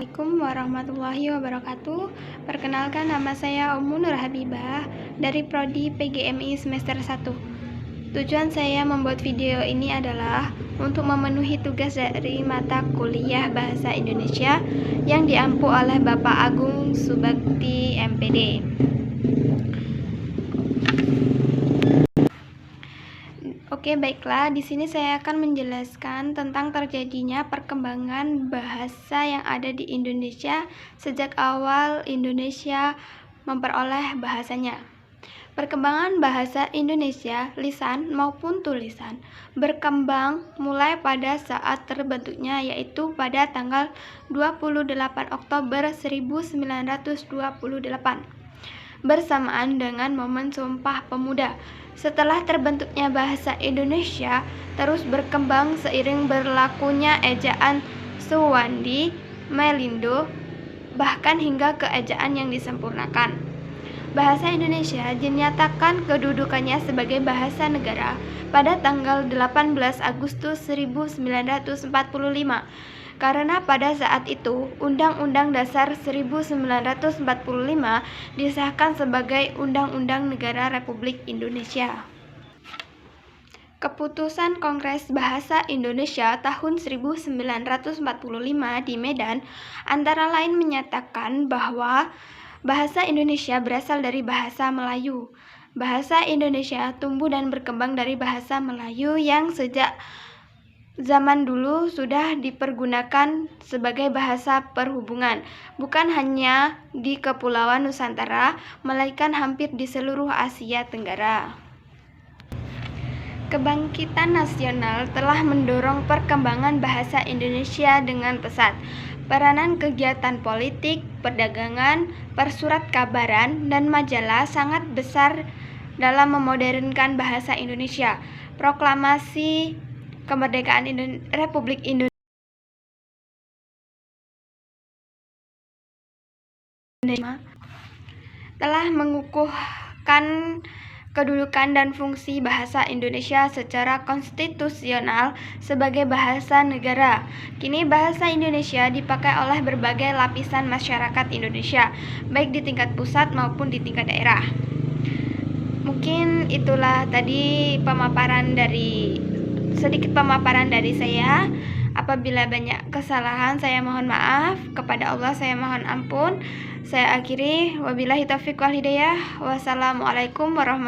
Assalamualaikum warahmatullahi wabarakatuh. Perkenalkan, nama saya Ummu Nur Habibah dari Prodi PGMI semester 1. Tujuan saya membuat video ini adalah untuk memenuhi tugas dari mata kuliah Bahasa Indonesia yang diampu oleh Bapak Agung Subakti MPD. Oke, baiklah. Di sini saya akan menjelaskan tentang terjadinya perkembangan bahasa yang ada di Indonesia sejak awal Indonesia memperoleh bahasanya. Perkembangan bahasa Indonesia, lisan maupun tulisan, berkembang mulai pada saat terbentuknya, yaitu pada tanggal 28 Oktober 1928. Bersamaan dengan momen Sumpah Pemuda. Setelah terbentuknya bahasa Indonesia, terus berkembang seiring berlakunya ejaan Suwandi, Melindo, bahkan hingga ke ejaan yang disempurnakan. Bahasa Indonesia dinyatakan kedudukannya sebagai bahasa negara pada tanggal 18 Agustus 1945. Karena pada saat itu, Undang-Undang Dasar 1945 disahkan sebagai Undang-Undang Negara Republik Indonesia. Keputusan Kongres Bahasa Indonesia tahun 1945 di Medan antara lain menyatakan bahwa bahasa Indonesia berasal dari bahasa Melayu. Bahasa Indonesia tumbuh dan berkembang dari bahasa Melayu yang sejak zaman dulu sudah dipergunakan sebagai bahasa perhubungan, bukan hanya di Kepulauan Nusantara, melainkan hampir di seluruh Asia Tenggara. Kebangkitan nasional telah mendorong perkembangan bahasa Indonesia dengan pesat. Peranan kegiatan politik, perdagangan, persurat kabaran, dan majalah sangat besar dalam memodernkan bahasa Indonesia. Proklamasi Kemerdekaan Republik Indonesia telah mengukuhkan kedudukan dan fungsi bahasa Indonesia secara konstitusional sebagai bahasa negara. Kini bahasa Indonesia dipakai oleh berbagai lapisan masyarakat Indonesia, baik di tingkat pusat maupun di tingkat daerah. Mungkin itulah tadi sedikit pemaparan dari saya. Apabila banyak kesalahan, saya mohon maaf. Kepada Allah saya mohon ampun. Saya akhiri, wabillahi taufiq wal hidayah. Wassalamualaikum warahmatullahi wabarakatuh.